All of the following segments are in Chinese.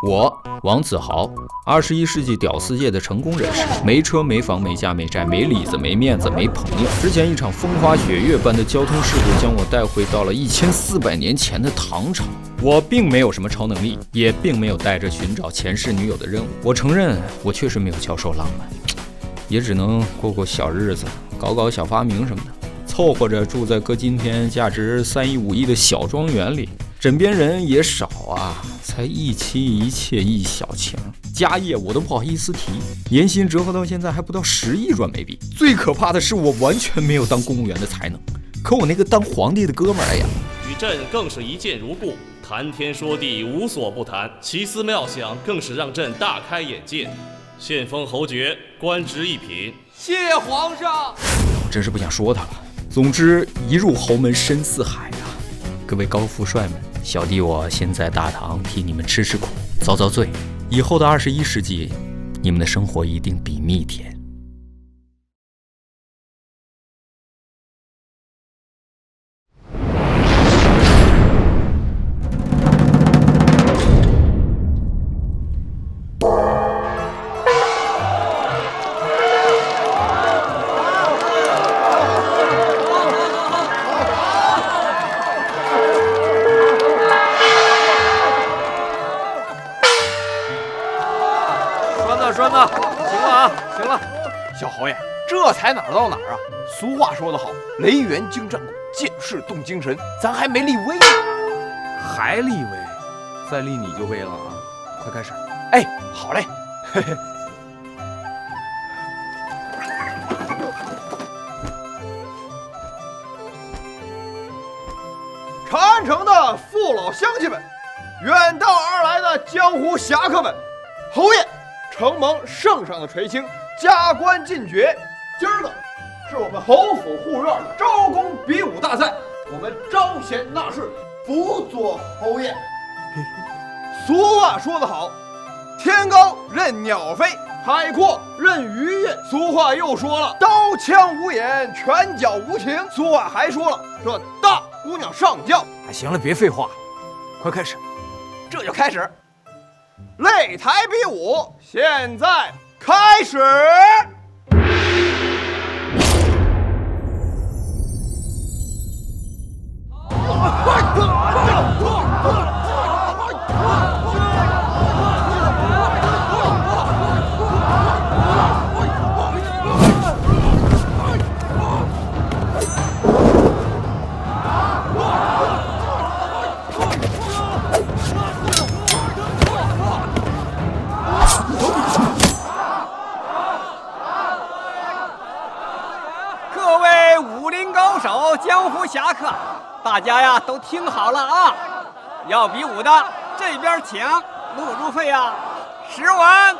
我王子豪，21世纪屌丝界的成功人士，没车没房没家没债没里子没面子没朋友。之前一场风花雪月般的交通事故将我带回到了1400年前的唐朝。我并没有什么超能力，也并没有带着寻找前世女友的任务。我承认，我确实没有教授浪漫，也只能过过小日子，搞小发明什么的，凑合着住在搁今天价值3亿5亿的小庄园里。枕边人也少啊，才一妻一妾一小情，家业我都不好意思提，年薪折合到现在还不到10亿软美币。最可怕的是我完全没有当公务员的才能，可我那个当皇帝的哥们儿呀，与朕更是一见如故，谈天说地无所不谈，奇思妙想更是让朕大开眼界。现封侯爵，官职一品。谢皇上。我真是不想说他了。总之，一入侯门深似海啊！各位高富帅们，小弟我先在大唐替你们吃苦，遭罪。以后的21世纪，你们的生活一定比蜜甜。栓子，行了啊，行了，小侯爷，这才哪儿到哪儿啊？俗话说得好，雷源经战鼓，剑士动精神，咱还没立威呢。还立威？再立你就威了啊！快开始。哎，好嘞。嘿嘿。长安城的父老乡亲们，远道而来的江湖侠客们，侯爷承蒙圣上的垂青，加官进爵。今儿个是我们侯府护院的招功比武大赛，我们招贤纳士，辅佐侯爷。俗话说得好，天高任鸟飞，海阔任鱼跃。俗话又说了，刀枪无眼，拳脚无情。俗话还说了，这大姑娘上轿。哎，行了，别废话，快开始。这就开始。擂台比武，现在开始。江湖侠客，大家呀都听好了啊！要比武的这边请，入费啊10文。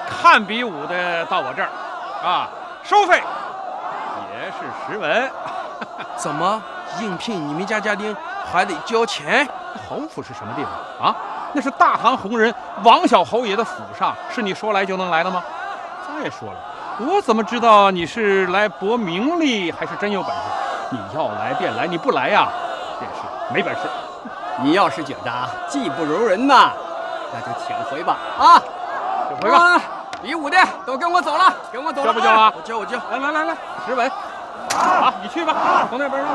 看比武的到我这儿，啊，收费也是10文。怎么应聘你们家家丁还得交钱？侯府是什么地方啊？那是大唐红人王小侯爷的府上，是你说来就能来的吗？再说了，我怎么知道你是来博名利还是真有本事？你要来便来，你不来呀，便是没本事。你要是觉得技不如人呐，那就请回吧啊！请回吧。比武的都跟我走了，跟我走了。交不交啊？我交。来，10文。好，你去吧，从那边上。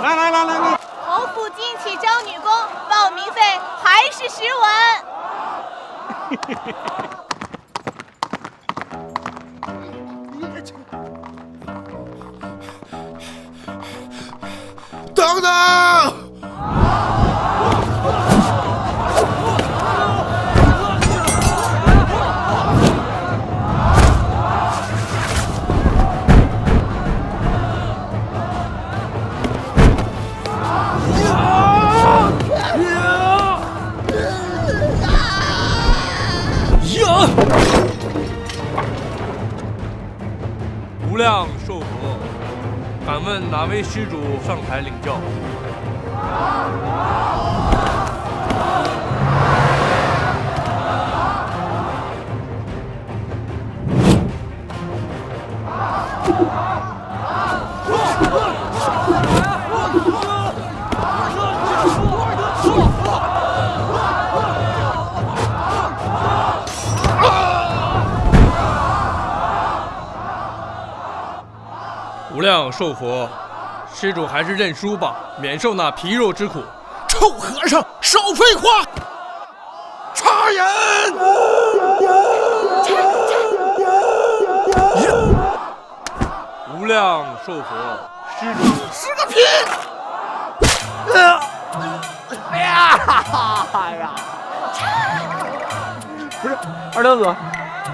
来。侯府今起招女工，报名费还是10文。等等！无量寿佛，敢问哪位施主上台领教？亮受佛，施主还是认输吧，免受那皮肉之苦。臭和尚，少废话！插人！无量寿佛，施主是个屁！哎呀，哎呀！不是二娘子，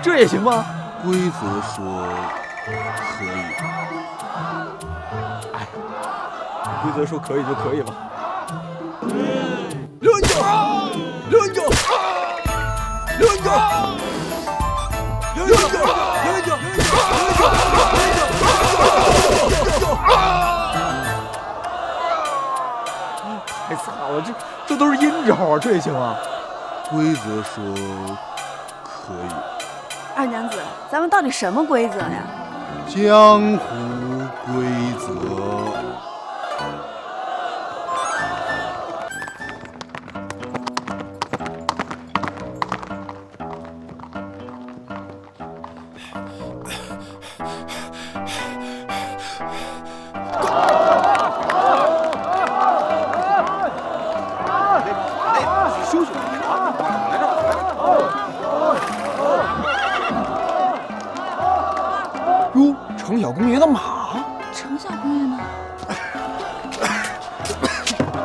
这也行吗？规则说可以。哎，规则说可以就可以吧。轮脚，轮脚，轮脚，轮脚，轮脚，太惨了，这都是阴招啊，这也行啊？规则说可以。二娘子，咱们到底什么规则呀？江湖规则。休息啊！来这儿。哟，程小公爷的马。程小公爷呢？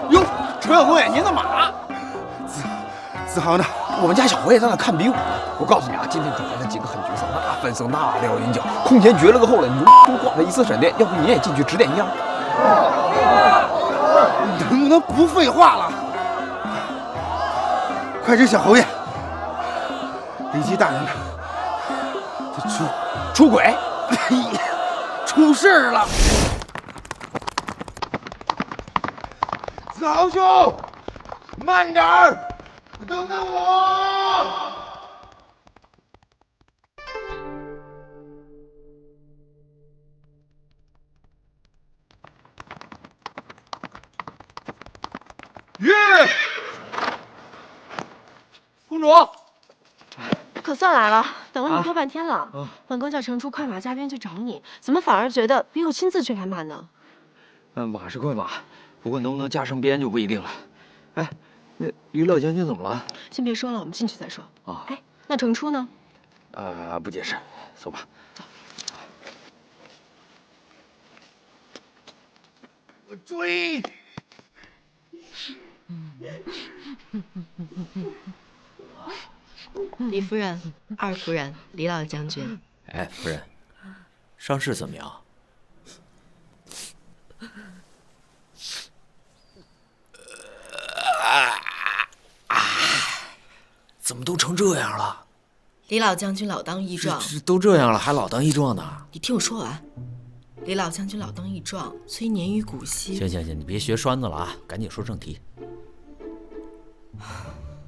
哟，程小公爷您的马。子豪呢？我们家小侯也在那看比武呢。我告诉你啊，今天准备了几个狠角色，那分声那撂银角，空前绝了个后来，你多挂了一次闪电，要不你也进去指点一下？能不能不废话了？快这小侯爷，李记大人呢？他出轨，出事了！子豪兄，慢点儿，等等我。耶！公主，可算来了，等了你多半天了。本宫叫程初快马加鞭去找你，怎么反而觉得比我亲自去还慢呢？马是快马，不过能不能加上鞭就不一定了。哎，那于老将军怎么了？先别说了，我们进去再说。啊，哎，那程初呢？不解释，走吧。走。我追。李夫人、二夫人、李老将军。哎，夫人，伤势怎么样？怎么都成这样了？李老将军老当益壮，都这样了，还老当益壮呢？你听我说完。李老将军老当益壮，虽年逾古稀。行，你别学栓子了啊，赶紧说正题。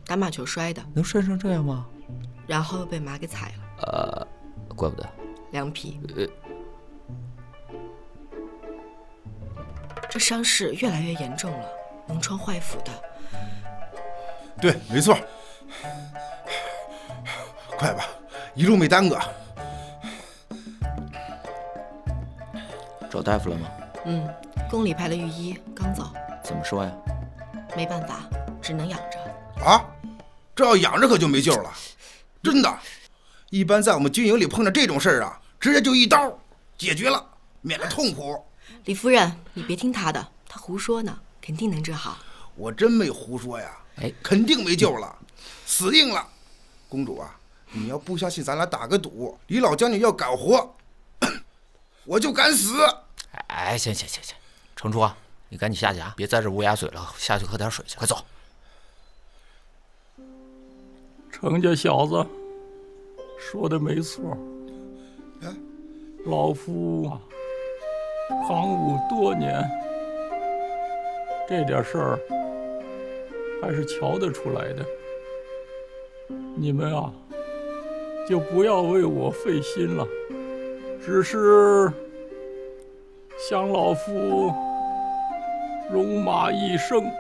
打马球摔的，能摔成这样吗？然后又被马给踩了。怪不得。凉皮。这伤势越来越严重了，脓疮坏腐的。对，没错。快吧，一路没耽搁。找大夫了吗？宫里派了御医，刚走。怎么说呀？没办法，只能养着。啊，这要养着可就没救了，真的。一般在我们军营里碰到这种事儿啊，直接就一刀解决了，免了痛苦。李夫人，你别听他的，他胡说呢，肯定能治好。我真没胡说呀，肯定没救了，死定了。公主啊，你要不相信，咱俩打个赌，李老将军要敢活，我就敢死。哎，行，程初啊，你赶紧下去啊，别在这乌鸦嘴了，下去喝点水去，快走。程家小子说的没错，老夫行武多年，这点事儿还是瞧得出来的。你们啊，就不要为我费心了，只是想老夫戎马一生，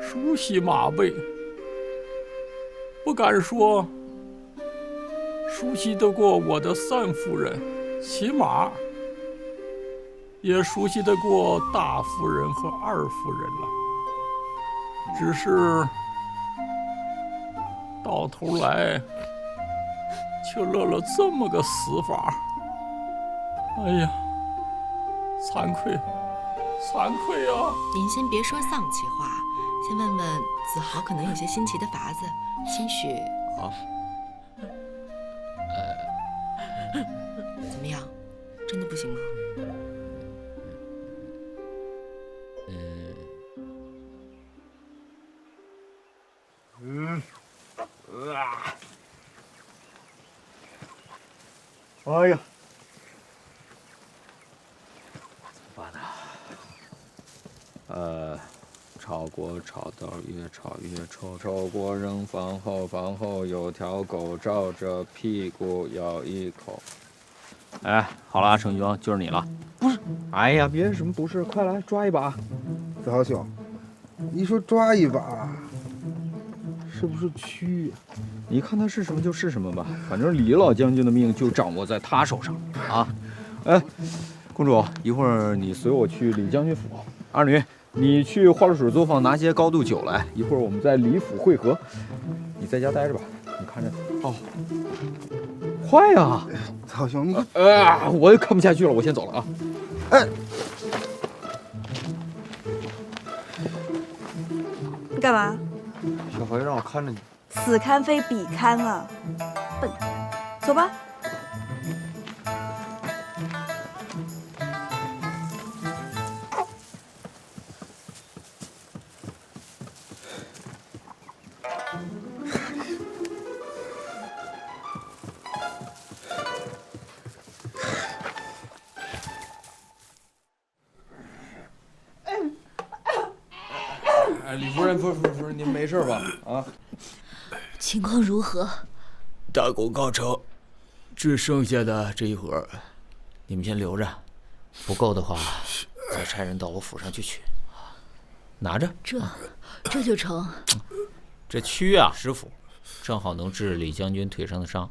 熟悉马背，不敢说熟悉得过我的三夫人，起码也熟悉得过大夫人和二夫人了，只是到头来却落了这么个死法。哎呀，惭愧，惭愧啊！您先别说丧气话，先问问子豪，可能有些新奇的法子，兴许……好。怎么样？真的不行吗？哎呀，怎么办呢？炒锅炒到越炒越臭，臭锅扔房后，房后有条狗照着屁股咬一口。哎，好了，程兄，就是你了。不是，哎呀，别什么不是，快来抓一把。子豪兄，你说抓一把，是不是蛆呀？你看他是什么就是什么吧，反正李老将军的命就掌握在他手上啊。哎，公主，一会儿你随我去李将军府。二女，你去花露水作坊拿些高度酒来，一会儿我们在李府会合。你在家待着吧，你看着。哦，快呀！子豪兄，你我也看不下去了，我先走了啊。哎，你干嘛？小何让我看着你。此堪非彼堪啊！笨，走吧。李夫人，不是，您没事吧？啊？情况如何？大功告成，只剩下的这一盒，你们先留着，不够的话，再差人到我府上去取。拿着。这就成。这蛆啊，师傅，正好能治李将军腿上的伤。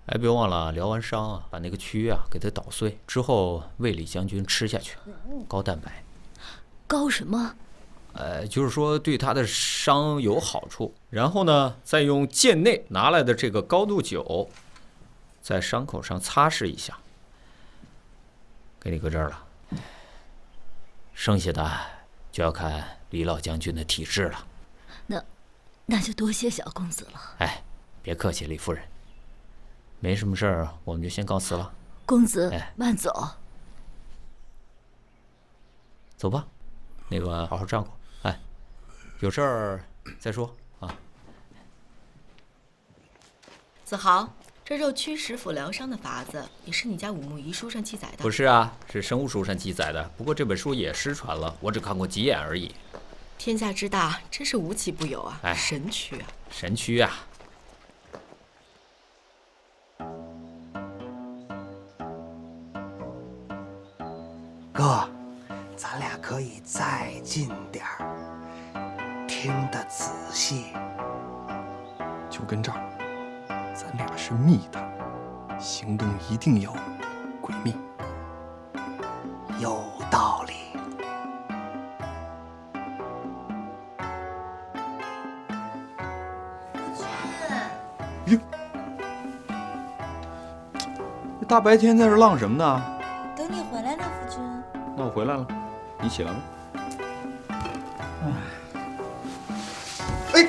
哎，别忘了疗完伤啊，把那个蛆啊给它捣碎，之后喂李将军吃下去，高蛋白。高什么？就是说对他的伤有好处。然后呢，再用剑内拿来的这个高度酒，在伤口上擦拭一下。给你搁这儿了，剩下的就要看李老将军的体质了。那就多谢小公子了。哎，别客气，李夫人。没什么事儿，我们就先告辞了。公子，慢走。走吧，那个好好照顾。哎，有事儿再说啊。子豪，这肉蛆食腐疗伤的法子，也是你家武木遗书上记载的？不是啊，是生物书上记载的。不过这本书也失传了，我只看过几眼而已。天下之大，真是无奇不有啊！哎，神蛆啊！神蛆啊！哥，咱俩可以再近点儿，听得仔细。就跟这儿，咱俩是密探，行动一定要诡秘。有道理。哟，这大白天在这浪什么呢？等你回来了，夫君。那我回来了，你起来了。哎，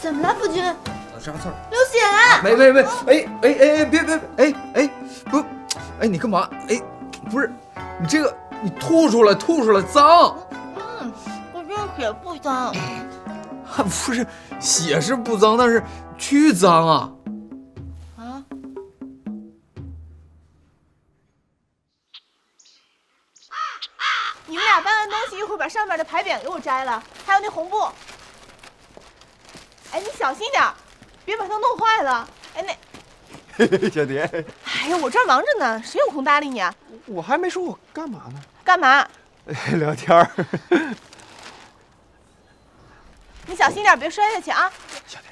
怎么了，夫君？啥刺儿？流血了！别，不，哎，你干嘛？哎，不是，你这个，你吐出来，脏。我这血不脏。不是，血是不脏，但是蛆脏啊。啊？你们俩搬完东西，一会儿把上面的牌匾给我摘了，还有那红布。哎，你小心点，别把它弄坏了。哎，那小蝶，哎呀，我这儿忙着呢，谁有空搭理你啊？我还没说我干嘛呢？干嘛？聊天儿。你小心点，别摔下去啊！小蝶，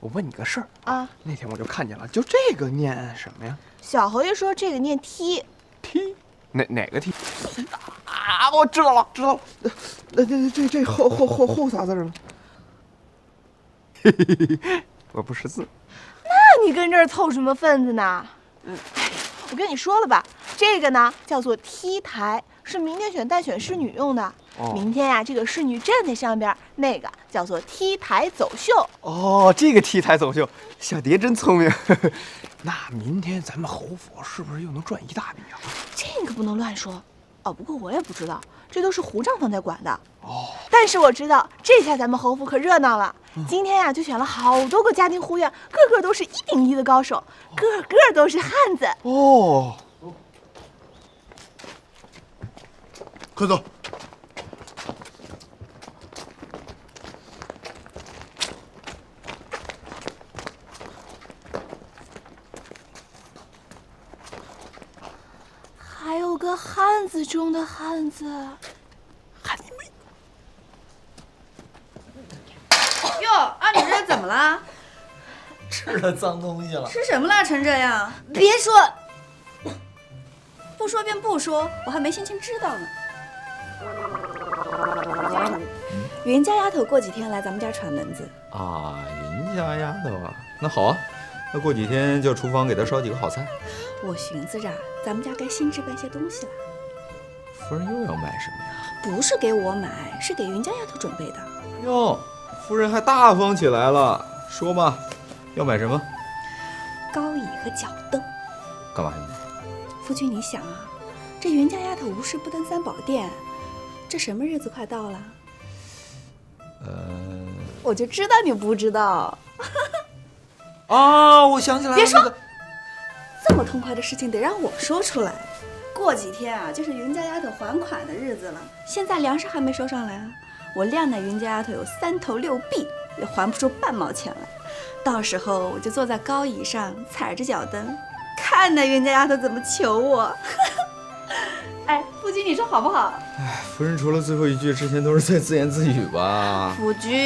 我问你个事儿啊。那天我就看见了，就这个念什么呀？小侯爷说这个念梯。梯？哪个题？啊，我知道了。这后仨字了？我不识字。那你跟这儿凑什么份子呢？我跟你说了吧，这个呢叫做 T 台，是明天选旦选侍女用的。明天呀，这个侍女站在上边，那个叫做 T 台走秀。哦，这个 T 台走秀，小蝶真聪明。那明天咱们侯府是不是又能赚一大笔啊？这个不能乱说。哦，不过我也不知道，这都是胡丈房在管的。哦，但是我知道，这下咱们侯府可热闹了。今天呀，就选了好多个家庭护院，个个都是1顶1的高手，个个都是汉子。哦，快走。还有个汉子中的汉子，汉你妹！哟，二女这怎么了？吃了脏东西了。吃什么了成这样？别说，不说便不说，我还没心情知道呢。云家丫头过几天来咱们家串门子啊，云家丫头啊，那好啊，那过几天叫厨房给她烧几个好菜。我寻思着，咱们家该新置办些东西了。夫人又要买什么呀？不是给我买，是给云家丫头准备的。哟，夫人还大方起来了，说嘛，要买什么？高椅和脚凳。干嘛呀？夫君，你想啊，这云家丫头无事不登三宝殿，这什么日子快到了？我就知道你不知道。啊，我想起来了，别说。这么痛快的事情得让我说出来。过几天啊，就是云家丫头还款的日子了。现在粮食还没收上来啊，我量那云家丫头有3头6臂，也还不出半毛钱来。到时候我就坐在高椅上，踩着脚蹬，看那云家丫头怎么求我。哎，夫君，你说好不好？哎，夫人除了最后一句之前都是在自言自语吧？夫君，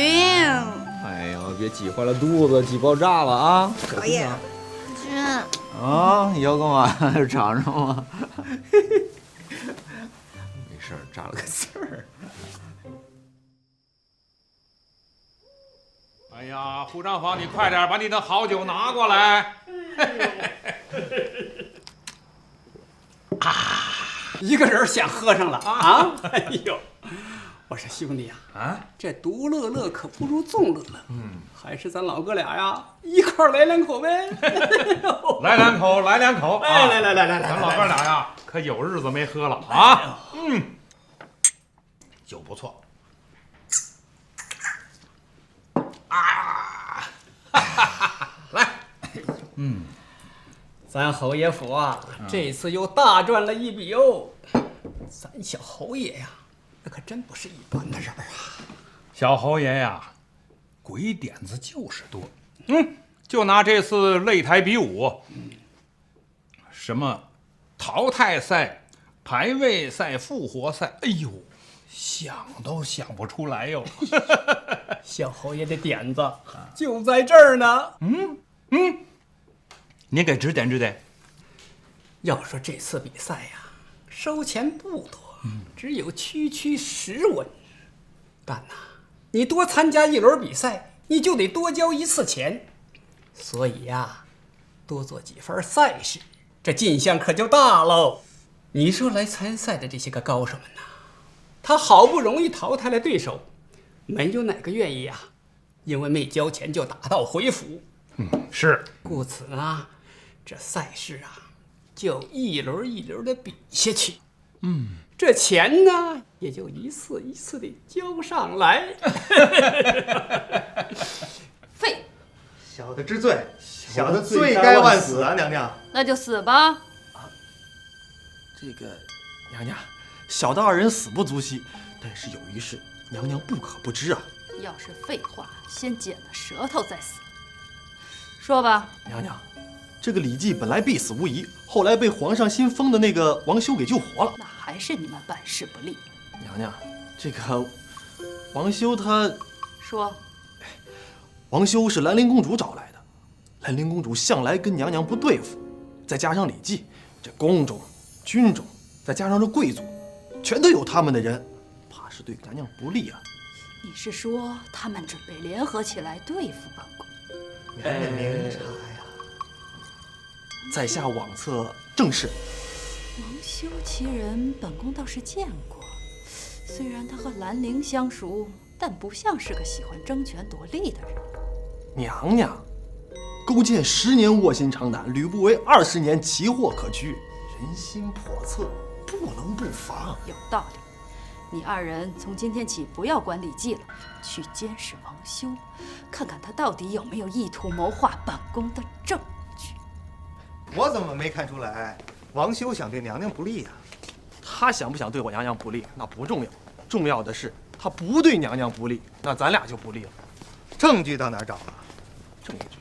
哎呀，别挤坏了肚子，挤爆炸了啊！讨厌。夫君。啊，你要干嘛？尝尝吗？没事儿，炸了个刺儿。哎呀，胡丈房，你快点把你的好酒拿过来。啊，一个人先喝上了啊！哎呦，我说兄弟呀，这独乐乐可不如众乐乐。还是咱老哥俩呀，一块来2口呗。来2口，来2口。哎，来，咱老哥俩呀，可有日子没喝了啊。酒不错。来，咱侯爷府啊，这次又大赚了一笔哦。咱小侯爷呀，那可真不是一般的人啊。小侯爷呀，鬼点子就是多。就拿这次擂台比武，什么淘汰赛、排位赛、复活赛，哎呦，想都想不出来哟。小侯爷的点子就在这儿呢。您给指点指点。要说这次比赛呀，收钱不多，只有区10文。但呐，你多参加1轮比赛，你就得多交1次钱。所以呀，多做几番赛事，这进项可就大喽。你说来参赛的这些个高手们呐，他好不容易淘汰了对手，没有哪个愿意呀，因为没交钱就打道回府。是。故此呢，这赛事啊，就1轮1轮的比下去。这钱呢，也就一次一次的交上来。废。小的知罪，小的罪该万死啊，娘娘。那就死吧。这个娘娘，小的2人死不足惜，但是有一事，娘娘不可不知啊。要是废话，先剪了舌头再死。说吧。娘娘，这个李绩本来必死无疑，后来被皇上新封的那个王修给救活了。那还是你们办事不力。娘娘，这个王修他说。王修是兰陵公主找来的，兰陵公主向来跟娘娘不对付，再加上李绩，这宫中、军中再加上这贵族，全都有他们的人，怕是对娘娘不利啊。你是说他们准备联合起来对付本宫？娘娘明察呀！在下妄测正是。王修其人，本宫倒是见过。虽然他和兰陵相熟，但不像是个喜欢争权夺利的人。娘娘，勾践10年卧薪尝胆，吕不韦20年奇货可居，人心叵测，不能不防。有道理。你二人从今天起不要管李绩了，去监视王修，看看他到底有没有意图谋划本宫的证据。我怎么没看出来？王修想对娘娘不利呀？他想不想对我娘娘不利，那不重要，重要的是他不对娘娘不利，那咱俩就不利了。证据到哪儿找啊？证据？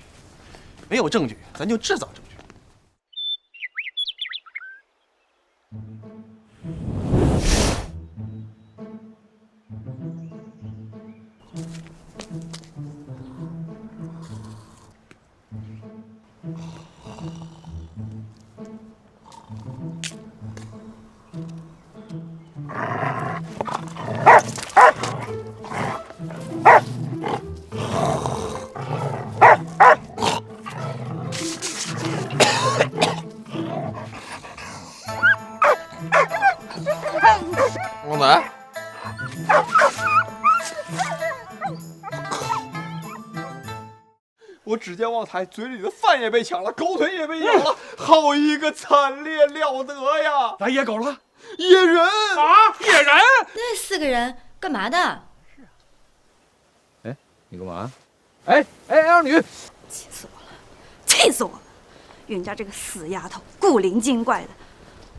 没有证据，咱就制造证据。旺仔，我只见旺财嘴里的饭也被抢了，狗腿也被咬了，好一个惨烈了得呀！来野狗了，野人啊，野人！那4个人干嘛的？哎，你干嘛？哎，二女，气死我了，气死我了！云家这个死丫头，古灵精怪的，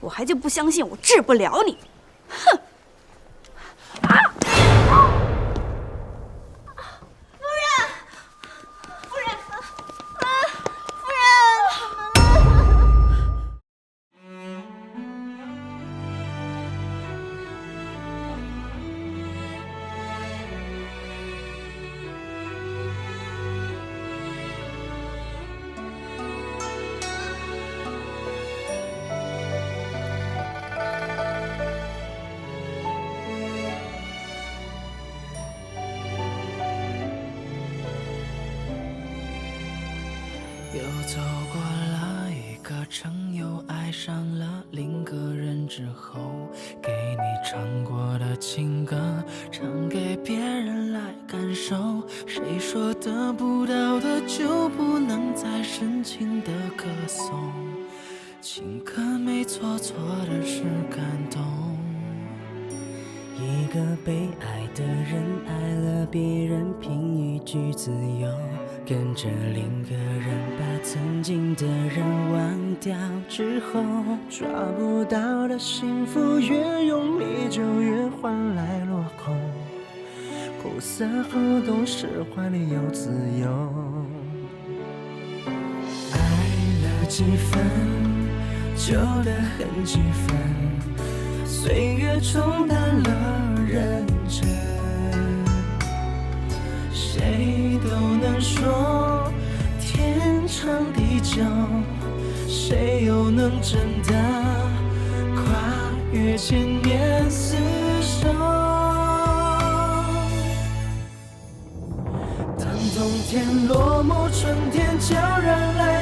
我还就不相信我治不了你。哼！又走过了一个城，又爱上了另个人之后，给你唱过的情歌，唱给别人来感受。谁说得不到的就不能再深情的歌颂？情歌没错，错的是感动。一个被爱的人爱了别人，凭一句自由，跟着另个人把曾经的人忘掉之后，抓不到的幸福越用力就越换来落空，苦涩后懂事，怀里有自由。爱了几分，旧的很几分，岁月冲淡了认真，谁都能说天长地久，谁又能真的跨越千年厮守？当冬天落幕，春天悄然来